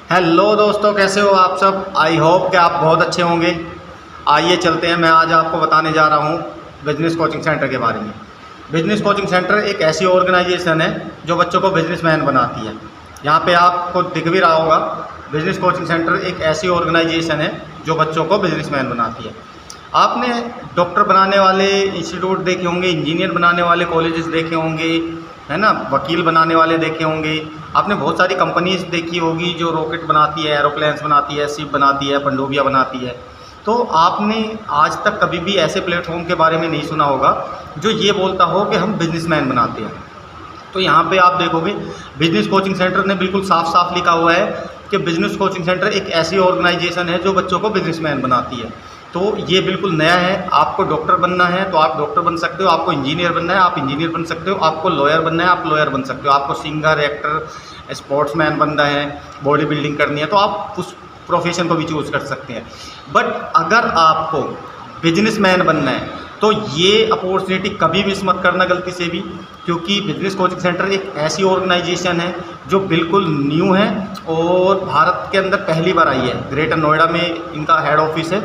Hello दोस्तों, कैसे हो आप सब। आई होप कि आप बहुत अच्छे होंगे। आइए चलते हैं, मैं आज आपको बताने जा रहा हूँ बिजनेस कोचिंग सेंटर के बारे में। बिजनेस कोचिंग सेंटर एक ऐसी ऑर्गेनाइजेशन है जो बच्चों को बिजनेसमैन बनाती है। यहाँ पे आपको दिख भी रहा होगा, बिजनेस कोचिंग सेंटर एक ऐसी ऑर्गेनाइजेशन है जो बच्चों को बिजनेसमैन बनाती है। आपने डॉक्टर बनाने वाले इंस्टीट्यूट देखे होंगे, इंजीनियर बनाने वाले कॉलेजेस देखे होंगे, है ना, वकील बनाने वाले देखे होंगे। आपने बहुत सारी कंपनीज देखी होगी जो रॉकेट बनाती है, एरोप्लेन्स बनाती है, शिप बनाती है, पनडुब्बियाँ बनाती है। तो आपने आज तक कभी भी ऐसे प्लेटफॉर्म के बारे में नहीं सुना होगा जो ये बोलता हो कि हम बिजनेसमैन बनाते हैं। तो यहाँ पे आप देखोगे बिजनेस कोचिंग सेंटर ने बिल्कुल साफ साफ लिखा हुआ है कि बिजनेस कोचिंग सेंटर एक ऐसी ऑर्गेनाइजेशन है जो बच्चों को बिजनेसमैन बनाती है। तो ये बिल्कुल नया है। आपको डॉक्टर बनना है तो आप डॉक्टर बन सकते हो, आपको इंजीनियर बनना है आप इंजीनियर बन सकते हो, आपको लॉयर बनना है आप लॉयर बन सकते हो, आपको सिंगर, एक्टर, स्पोर्ट्समैन बनना है, बॉडी बिल्डिंग करनी है तो आप उस प्रोफेशन को भी चूज़ कर सकते हैं। बट अगर आपको बिजनेसमैन बनना है तो ये अपॉर्चुनिटी कभी मिस मत करना गलती से भी, क्योंकि बिजनेस कोचिंग सेंटर एक ऐसी ऑर्गेनाइजेशन है जो बिल्कुल न्यू है और भारत के अंदर पहली बार आई है। ग्रेटर नोएडा में इनका हेड ऑफिस है।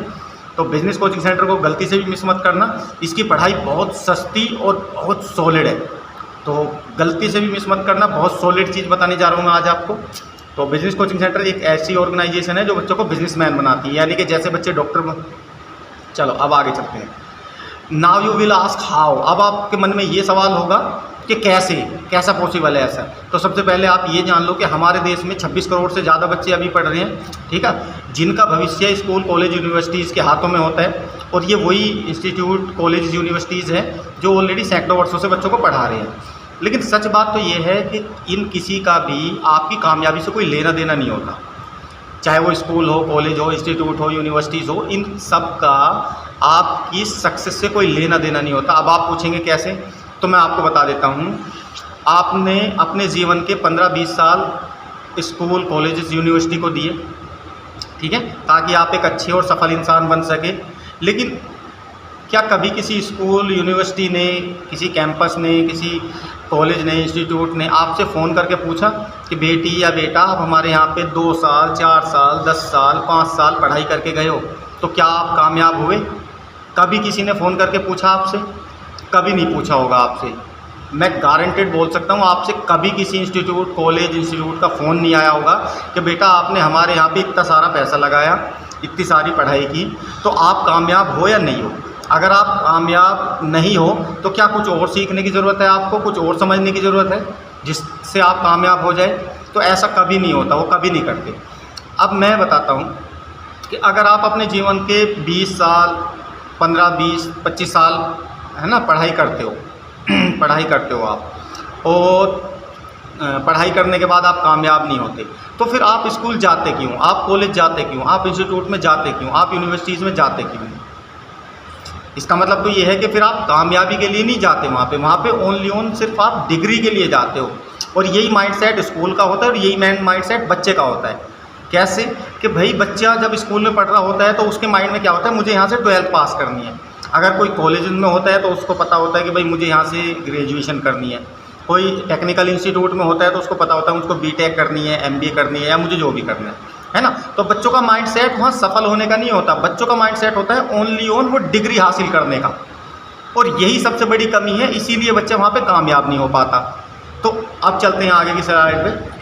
तो बिजनेस कोचिंग सेंटर को गलती से भी मिस मत करना। इसकी पढ़ाई बहुत सस्ती और बहुत सॉलिड है, तो गलती से भी मिस मत करना। बहुत सॉलिड चीज़ बताने जा रहा हूँ मैं आज आपको। तो बिजनेस कोचिंग सेंटर एक ऐसी ऑर्गेनाइजेशन है जो बच्चों को बिजनेसमैन बनाती है, यानी कि जैसे बच्चे डॉक्टर चलो अब आगे चलते हैं। Now you will ask how. अब आपके मन में ये सवाल होगा कि कैसा पॉसिबल है ऐसा। तो सबसे पहले आप ये जान लो कि हमारे देश में 26 करोड़ से ज़्यादा बच्चे अभी पढ़ रहे हैं, ठीक है, जिनका भविष्य स्कूल, कॉलेज, यूनिवर्सिटीज़ के हाथों में होता है। और ये वही इंस्टीट्यूट, कॉलेज, यूनिवर्सिटीज़ हैं जो ऑलरेडी सैकड़ों वर्षों से बच्चों को पढ़ा रहे हैं। लेकिन सच बात तो ये है कि इन किसी का भी आपकी कामयाबी से कोई लेना देना नहीं होता। चाहे वो स्कूल हो, कॉलेज हो, इंस्टीट्यूट हो, यूनिवर्सिटीज़ हो, इन सब का आपकी सक्सेस से कोई लेना देना नहीं होता। अब आप पूछेंगे कैसे, तो मैं आपको बता देता हूँ। आपने अपने जीवन के 15-20 साल स्कूल, कॉलेज, यूनिवर्सिटी को दिए, ठीक है, ताकि आप एक अच्छे और सफल इंसान बन सके। लेकिन क्या कभी किसी स्कूल, यूनिवर्सिटी ने, किसी कैंपस ने, किसी कॉलेज ने, इंस्टीट्यूट ने आपसे फ़ोन करके पूछा कि बेटी या बेटा आप हमारे यहाँ पे 2 साल, 4 साल, 10 साल, 5 साल पढ़ाई करके गए हो, तो क्या आप कामयाब हुए? कभी किसी ने फ़ोन करके पूछा आपसे? कभी नहीं पूछा होगा आपसे। मैं गारंटेड बोल सकता हूँ आपसे कभी किसी इंस्टीट्यूट, कॉलेज, इंस्टीट्यूट का फ़ोन नहीं आया होगा कि बेटा आपने हमारे यहाँ पे इतना सारा पैसा लगाया, इतनी सारी पढ़ाई की, तो आप कामयाब हो या नहीं हो। अगर आप कामयाब नहीं हो तो क्या कुछ और सीखने की ज़रूरत है आपको, कुछ और समझने की ज़रूरत है जिससे आप कामयाब हो जाए? तो ऐसा कभी नहीं होता, वो कभी नहीं करते। अब मैं बताता हूँ कि अगर आप अपने जीवन के 20 साल, 15, 20, 25 साल, है ना, पढ़ाई करते हो पढ़ाई करते हो आप, और पढ़ाई करने के बाद आप कामयाब नहीं होते, तो फिर आप स्कूल जाते क्यों, आप कॉलेज जाते क्यों, आप इंस्टीट्यूट में जाते क्यों, आप यूनिवर्सिटीज़ में जाते क्यों? इसका मतलब तो ये है कि फिर आप कामयाबी के लिए नहीं जाते वहाँ पे ओनली ओन सिर्फ आप डिग्री के लिए जाते हो। और यही माइंडसेट स्कूल का होता है और यही माइंडसेट बच्चे का होता है। कैसे कि भाई बच्चा जब स्कूल में पढ़ रहा होता है तो उसके माइंड में क्या होता है, मुझे यहाँ से 12th पास करनी है। अगर कोई कॉलेज में होता है तो उसको पता होता है कि भाई मुझे यहाँ से ग्रेजुएशन करनी है। कोई टेक्निकल इंस्टीट्यूट में होता है तो उसको पता होता है मुझको बीटेक करनी है, एमबीए करनी है, या मुझे जो भी करना है ना। तो बच्चों का माइंडसेट वहाँ सफल होने का नहीं होता, बच्चों का माइंडसेट होता है ओनली ओन वो डिग्री हासिल करने का। और यही सबसे बड़ी कमी है, इसीलिए बच्चा वहाँ पे कामयाब नहीं हो पाता। तो अब चलते हैं आगे की स्लाइड पे।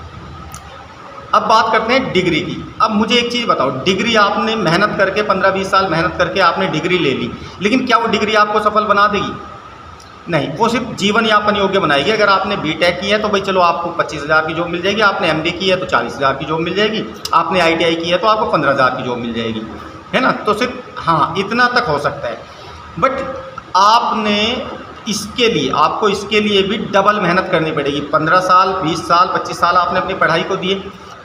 अब बात करते हैं डिग्री की। अब मुझे एक चीज़ बताओ, डिग्री आपने मेहनत करके 15-20 साल मेहनत करके आपने डिग्री ले ली, लेकिन क्या वो डिग्री आपको सफल बना देगी? नहीं, वो सिर्फ जीवन यापन योग्य बनाएगी। अगर आपने बीटेक की है तो भाई चलो आपको 25,000 की जॉब मिल जाएगी, आपने एमबीए की है तो 40,000 की जॉब मिल जाएगी, आपने आईटीआई की है तो आपको 15,000 की जॉब मिल जाएगी, है ना। तो सिर्फ हाँ इतना तक हो सकता है। बट आपने आपको इसके लिए भी डबल मेहनत करनी पड़ेगी। 15 साल, 20 साल, 25 साल आपने अपनी पढ़ाई को दिए,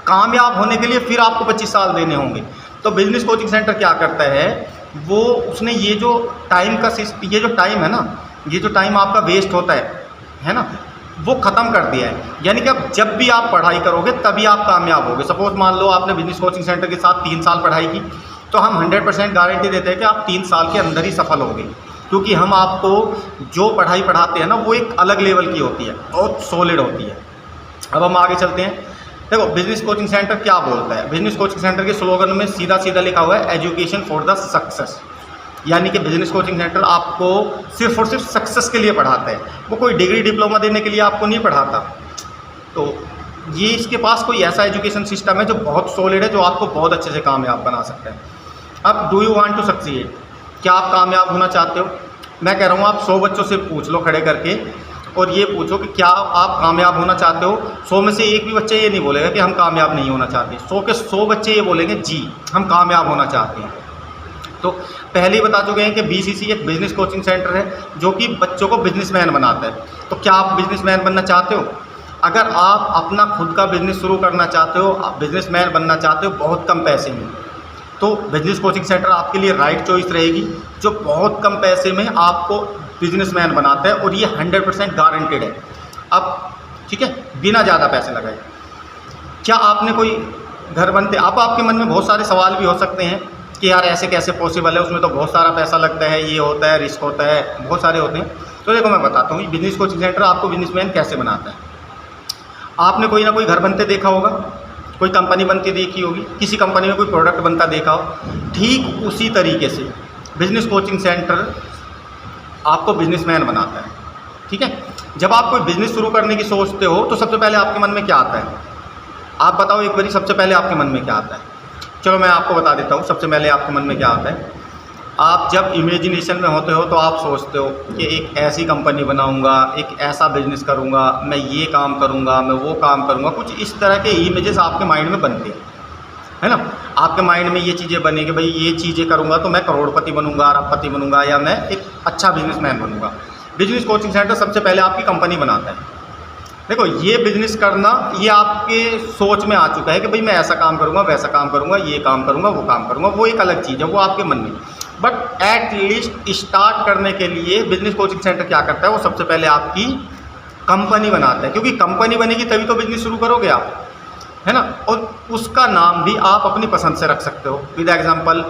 कामयाब होने के लिए फिर आपको 25 साल देने होंगे। तो बिजनेस कोचिंग सेंटर क्या करता है, वो उसने ये जो टाइम है ना, ये जो टाइम आपका वेस्ट होता है ना, वो ख़त्म कर दिया है। यानी कि अब जब भी आप पढ़ाई करोगे तभी आप कामयाब होगे। सपोज़ मान लो आपने बिजनेस कोचिंग सेंटर के साथ 3 साल पढ़ाई की, तो हम 100% गारंटी देते हैं कि आप 3 साल के अंदर ही सफल होंगे, क्योंकि हम आपको जो पढ़ाई पढ़ाते हैं ना वो एक अलग लेवल की होती है, बहुत सॉलिड होती है। अब हम आगे चलते हैं। देखो बिजनेस कोचिंग सेंटर क्या बोलता है, बिजनेस कोचिंग सेंटर के स्लोगन में सीधा सीधा लिखा हुआ है एजुकेशन फॉर द सक्सेस, यानी कि बिजनेस कोचिंग सेंटर आपको सिर्फ और सिर्फ सक्सेस के लिए पढ़ाता है, वो कोई डिग्री डिप्लोमा देने के लिए आपको नहीं पढ़ाता। तो ये इसके पास कोई ऐसा एजुकेशन सिस्टम है जो बहुत सॉलिड है, जो आपको बहुत अच्छे से कामयाब बना सकता है। अब do you want to succeed, क्या आप कामयाब होना चाहते हो? मैं कह रहा हूँ आप 100 बच्चों से पूछ लो खड़े करके और ये पूछो कि क्या आप कामयाब होना चाहते हो। 100 में से एक भी बच्चा ये नहीं बोलेगा कि हम कामयाब नहीं होना चाहते, 100 के 100 बच्चे ये बोलेंगे जी हम कामयाब होना चाहते हैं। तो पहले ही बता चुके हैं कि BCC एक बिजनेस कोचिंग सेंटर है जो कि बच्चों को बिजनेसमैन बनाता है। तो क्या आप बिजनेसमैन बनना चाहते हो? अगर आप अपना खुद का बिजनेस शुरू करना चाहते हो, आप बिजनेसमैन बनना चाहते हो बहुत कम पैसे में, तो बिजनेस कोचिंग सेंटर आपके लिए राइट चॉइस रहेगी, जो बहुत कम पैसे में आपको बिजनेसमैन बनाता है और ये 100% गारंटेड है। अब ठीक है, बिना ज़्यादा पैसे लगाए। क्या आपने कोई घर बनते, अब आपके मन में बहुत सारे सवाल भी हो सकते हैं कि यार ऐसे कैसे पॉसिबल है, उसमें तो बहुत सारा पैसा लगता है, ये होता है, रिस्क होता है, बहुत सारे होते हैं। तो देखो मैं बताता हूँ बिजनेस कोचिंग सेंटर आपको बिजनेसमैन कैसे बनाता है। आपने कोई ना कोई घर बनते देखा होगा, कोई कंपनी बनती देखी होगी, किसी कंपनी में कोई प्रोडक्ट बनता देखा हो, ठीक उसी तरीके से बिजनेस कोचिंग सेंटर आपको बिजनेसमैन बनाता है। ठीक है, जब आप कोई बिजनेस शुरू करने की सोचते हो तो सबसे पहले आपके मन में क्या आता है? आप बताओ एक बारी, सबसे पहले आपके मन में क्या आता है? चलो मैं आपको बता देता हूँ सबसे पहले आपके मन में क्या आता है। आप जब इमेजिनेशन में होते हो तो आप सोचते हो कि एक ऐसी कंपनी बनाऊंगा, एक ऐसा बिजनेस करूंगा, मैं ये काम करूंगा, मैं वो काम करूंगा, कुछ इस तरह के इमेजेस आपके माइंड में बनते हैं, है ना। आपके माइंड में ये चीज़ें बनी कि भाई ये चीज़ें करूंगा तो मैं करोड़पति बनूंगा, अरबपति बनूंगा, या मैं एक अच्छा बिजनेसमैन बनूंगा। बिजनेस कोचिंग सेंटर सबसे पहले आपकी कंपनी बनाता है। देखो ये बिजनेस करना ये आपके सोच में आ चुका है कि भाई मैं ऐसा काम करूंगा, वैसा काम करूंगा, ये काम करूंगा, वो काम करूंगा, वो एक अलग चीज़ है, वो आपके मन में। बट एट लीस्ट स्टार्ट करने के लिए बिजनेस कोचिंग सेंटर क्या करता है, वो सबसे पहले आपकी कंपनी बनाता है, क्योंकि कंपनी बनेगी तभी तो बिजनेस शुरू करोगे आप, है ना। और उसका नाम भी आप अपनी पसंद से रख सकते हो। विद एग्जांपल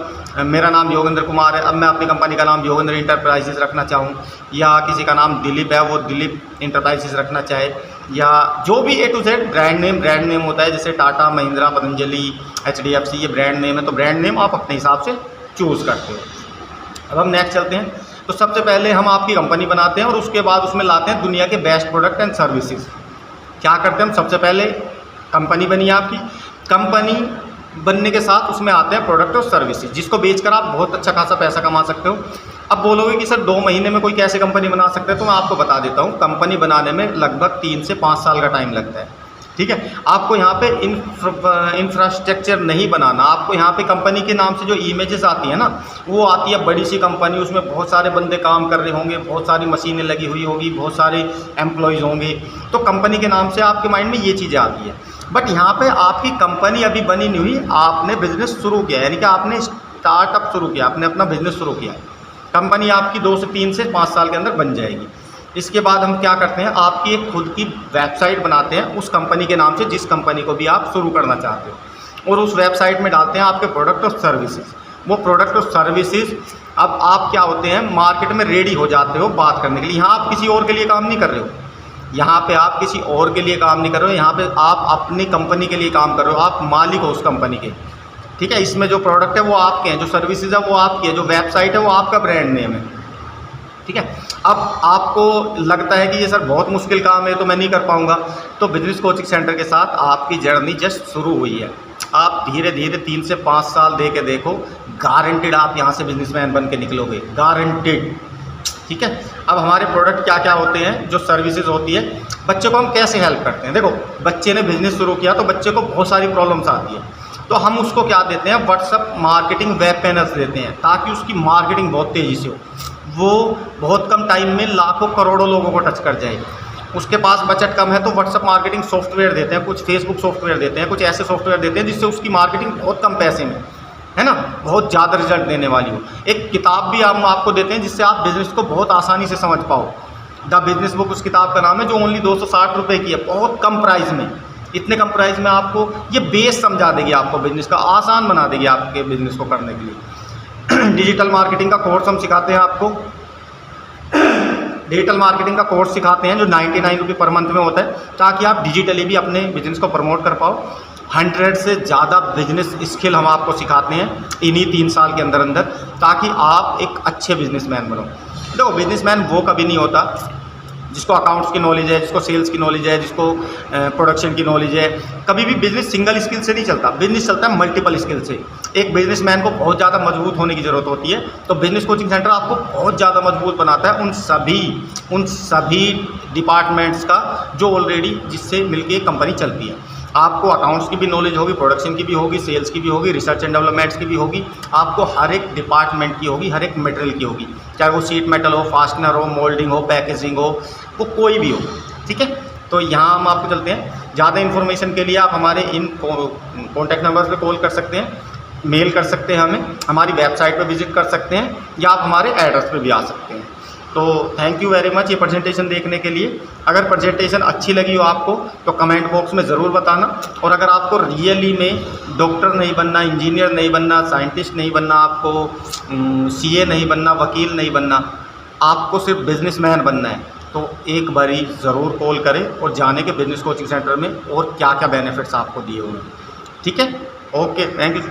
मेरा नाम योगेंद्र कुमार है, अब मैं अपनी कंपनी का नाम योगेंद्र इंटरप्राइजेज रखना चाहूँ, या किसी का नाम दिलीप है वो दिलीप इंटरप्राइजेज रखना चाहे, या जो भी A to Z brand name होता है, जैसे टाटा, महिंद्रा, पतंजलि, HDFC, ये ब्रांड नेम है, तो ब्रांड नेम आप अपने हिसाब से चूज़ करते हो। अब हम नेक्स्ट चलते हैं। तो सबसे पहले हम आपकी कंपनी बनाते हैं और उसके बाद उसमें लाते हैं दुनिया के बेस्ट प्रोडक्ट एंड सर्विसेज। क्या करते हैं हम, सबसे पहले कंपनी बनी आपकी, कंपनी बनने के साथ उसमें आते हैं प्रोडक्ट और सर्विसेज, जिसको बेचकर आप बहुत अच्छा खासा पैसा कमा सकते हो। अब बोलोगे कि सर 2 महीने में कोई कैसे कंपनी बना सकता है, तो मैं आपको बता देता हूँ। कंपनी बनाने में लगभग 3 से 5 साल का टाइम लगता है। ठीक है, आपको यहाँ पे इंफ्रास्ट्रक्चर नहीं बनाना, आपको यहाँ पे कंपनी के नाम से जो इमेजेस आती है ना, वो आती है बड़ी सी कंपनी, उसमें बहुत सारे बंदे काम कर रहे होंगे, बहुत सारी मशीनें लगी हुई होगी, बहुत सारे एम्प्लॉयज़ होंगे, तो कंपनी के नाम से आपके माइंड में ये चीज़ें आती है। बट यहाँ पे आपकी कंपनी अभी बनी नहीं हुई, आपने बिजनेस शुरू किया, यानी कि आपने स्टार्टअप शुरू किया, आपने अपना बिजनेस शुरू किया। कंपनी आपकी 2 से 3 से 5 साल के अंदर बन जाएगी। इसके बाद हम क्या करते हैं, आपकी एक खुद की वेबसाइट बनाते हैं उस कंपनी के नाम से, जिस कंपनी को भी आप शुरू करना चाहते हो, और उस वेबसाइट में डालते हैं आपके प्रोडक्ट और सर्विसेज। वो प्रोडक्ट और सर्विसेज अब आप क्या होते हैं, मार्केट में रेडी हो जाते हो बात करने के लिए। यहाँ आप किसी और के लिए काम नहीं कर रहे हो, यहाँ पे आप किसी और के लिए काम नहीं कर रहे हो, यहाँ पे आप अपनी कंपनी के लिए काम कर रहे हो, आप मालिक हो उस कंपनी के। ठीक है, इसमें जो प्रोडक्ट है वो आपके हैं, जो सर्विसेज है वो आपकी है, जो वेबसाइट है वो आपका ब्रांड नेम है। ठीक है, अब आपको लगता है कि ये सर बहुत मुश्किल काम है तो मैं नहीं कर पाऊंगा, तो बिजनेस कोचिंग सेंटर के साथ आपकी जर्नी जस्ट शुरू हुई है। आप धीरे धीरे 3 से 5 साल दे के देखो, गारंटेड आप यहाँ से बिजनेसमैन बन के निकलोगे, गारंटेड। ठीक है, अब हमारे प्रोडक्ट क्या क्या होते हैं, जो सर्विसेज होती है, बच्चे को हम कैसे हेल्प करते हैं। देखो बच्चे ने बिजनेस शुरू किया तो बच्चे को बहुत सारी प्रॉब्लम्स आती है, तो हम उसको क्या देते हैं, व्हाट्सअप मार्केटिंग वेब पैनल्स देते हैं, ताकि उसकी मार्केटिंग बहुत तेज़ी से हो, वो बहुत कम टाइम में लाखों करोड़ों लोगों को टच कर जाए। उसके पास बजट कम है तो व्हाट्सअप मार्केटिंग सॉफ्टवेयर देते हैं, कुछ फेसबुक सॉफ्टवेयर देते हैं, कुछ ऐसे सॉफ्टवेयर देते हैं जिससे उसकी मार्केटिंग बहुत कम पैसे में, है ना, बहुत ज़्यादा रिजल्ट देने वाली हो। एक किताब भी हम आपको देते हैं जिससे आप बिज़नेस को बहुत आसानी से समझ पाओ। द बिजनेस बुक उस किताब का नाम है, जो ओनली 260 रुपये की है, बहुत कम प्राइस में। इतने कम प्राइस में आपको ये बेस समझा देगी, आपको बिजनेस का आसान बना देगी आपके बिजनेस को करने के लिए। डिजिटल मार्केटिंग का कोर्स हम सिखाते हैं आपको। डिजिटल मार्केटिंग का कोर्स सिखाते हैं जो 99 रुपये पर मंथ में होता है, ताकि आप डिजिटली भी अपने बिजनेस को प्रमोट कर पाओ। 100 से ज़्यादा बिजनेस स्किल हम आपको सिखाते हैं इन्हीं 3 साल के अंदर अंदर, ताकि आप एक अच्छे बिजनेसमैन बनो। देखो, बिजनेसमैन वो कभी नहीं होता जिसको अकाउंट्स की नॉलेज है, जिसको सेल्स की नॉलेज है, जिसको प्रोडक्शन की नॉलेज है। कभी भी बिजनेस सिंगल स्किल से नहीं चलता, बिजनेस चलता है मल्टीपल स्किल से। एक बिजनेसमैन को बहुत ज़्यादा मजबूत होने की ज़रूरत होती है, तो बिजनेस कोचिंग सेंटर आपको बहुत ज़्यादा मजबूत बनाता है उन सभी डिपार्टमेंट्स का जो ऑलरेडी जिससे मिलके कंपनी चलती है। आपको अकाउंट्स की भी नॉलेज होगी, प्रोडक्शन की भी होगी, सेल्स की भी होगी, रिसर्च एंड डेवलपमेंट्स की भी होगी, आपको हर एक डिपार्टमेंट की होगी, हर एक मटेरियल की होगी, चाहे वो शीट मेटल हो, फास्टनर हो, मोल्डिंग हो, पैकेजिंग हो, वो कोई भी हो। ठीक है, तो यहाँ हम आपको चलते हैं। ज़्यादा इन्फॉर्मेशन के लिए आप हमारे इन कॉन्टैक्ट नंबर्स पे कॉल कर सकते हैं, मेल कर सकते हैं हमें, हमारी वेबसाइट पे विजिट कर सकते हैं, या आप हमारे एड्रेस पे भी आ सकते हैं। तो थैंक यू वेरी मच ये प्रेजेंटेशन देखने के लिए। अगर प्रेजेंटेशन अच्छी लगी हो आपको तो कमेंट बॉक्स में ज़रूर बताना। और अगर आपको रियली में डॉक्टर नहीं बनना, इंजीनियर नहीं बनना, साइंटिस्ट नहीं बनना, आपको सीए नहीं बनना, वकील नहीं बनना, आपको सिर्फ बिजनेसमैन बनना है, तो एक बारी ज़रूर कॉल करें और जाने के बिजनेस कोचिंग सेंटर में और क्या क्या बेनिफिट्स आपको दिए हुए हैं। ठीक है, ओके, थैंक यू।